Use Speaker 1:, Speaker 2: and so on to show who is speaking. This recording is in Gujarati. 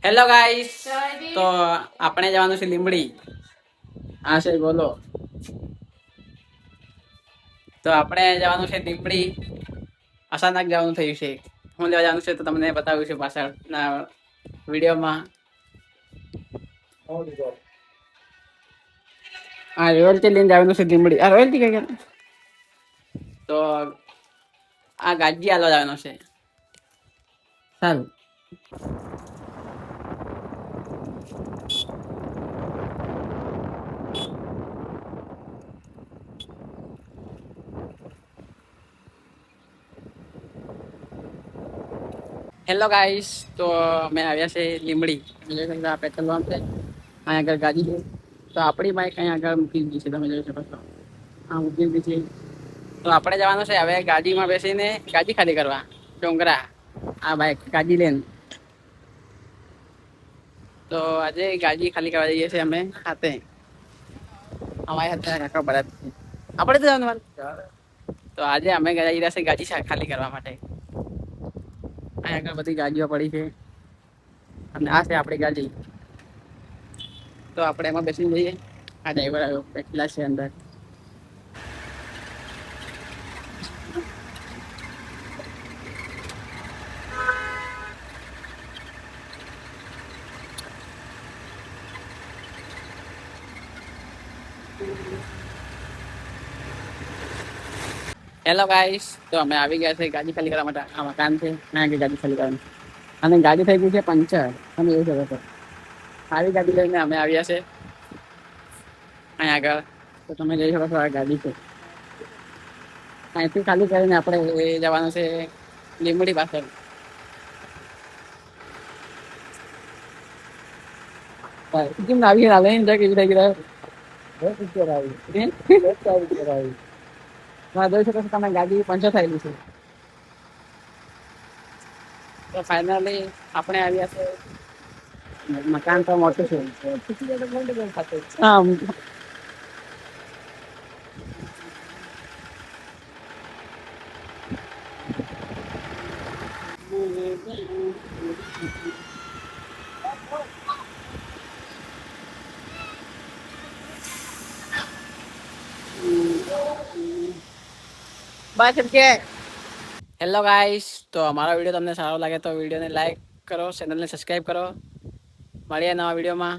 Speaker 1: હેલો ગાઈસ, તો આપણે જવાનું છે લીંબડી. હા છે, બોલો. તો આપણે જવાનું છે લીંબડી. અચાનક જવાનું થયું છે. હું લેવા જવાનું છે તો તમને બતાવ્યું છે પાછળના વિડીયોમાં. હા, રોયલ્ટી લઈને જવાનું છે લીંબડી. આ રોયલ્ટી કઈ ગયા તો આ ગાજી આલવા જવાનો છે. સારું. હેલો ગાઈસ, તો અમે આવ્યા છે લીંબડી. પેટ્રોલ પંપ છે. અહીંયા આગળ ગાડી છે. તો આપણી બાઈક અહીંયા આગળ મૂકી દીધી છે, તમે જોઈ શકો છો. હા, મૂકી દીધી છે. તો આપણે જવાનું છે હવે ગાડીમાં બેસીને ગાડી ખાલી કરવા ડોંગરા. આ બાઈક ગાડી લઈને. તો આજે ગાડી ખાલી કરવા જઈએ છીએ અમે હાથે. અમારી હાથે કાકા બરાબર આપણે તો જવાનું. તો આજે અમે જઈ રહ્યા છે ગાડી ખાલી કરવા માટે. અહીંયા આગળ બધી ગાડીઓ પડી છે અને આ છે આપણી ગાડી. તો આપણે એમાં બેસી જઈએ. આ ડ્રાઈવર આવ્યો, બેઠેલા છે અંદર. હેલો ગાઈસ, તો અમે આવી ગયા છે ગાડી ખાલી કરવા માટે. આ મકાન છે, અહીંયા ગાડી ખાલી કરવાની. અને ગાડી થઈ ગઈ છે પંચર. તમે એવું શકો છો. આવી ગાડી લઈને અમે આવ્યા છે અહીંયા આગળ. તો તમે જોઈ શકો છો આ ગાડી છે. અહીંથી ખાલી કરીને આપણે જવાનું છે લીંબડી પાછળ. કેમ આવી ગયા લઈને કેવી થઈ ગયા જોઈ શકો છો તમે, ગાડી પંચર થયેલી છે. તો ફાઇનલી આપણે આવ્યા છે. મકાન તો મોટું છે. હા, બસ એમ કે. હેલો ગાઈસ, તો અમારો વિડીયો તમને સારો લાગે તો વિડીયોને લાઈક કરો, ચેનલને સબસ્ક્રાઈબ કરો. મળીએ નવા વિડીયોમાં.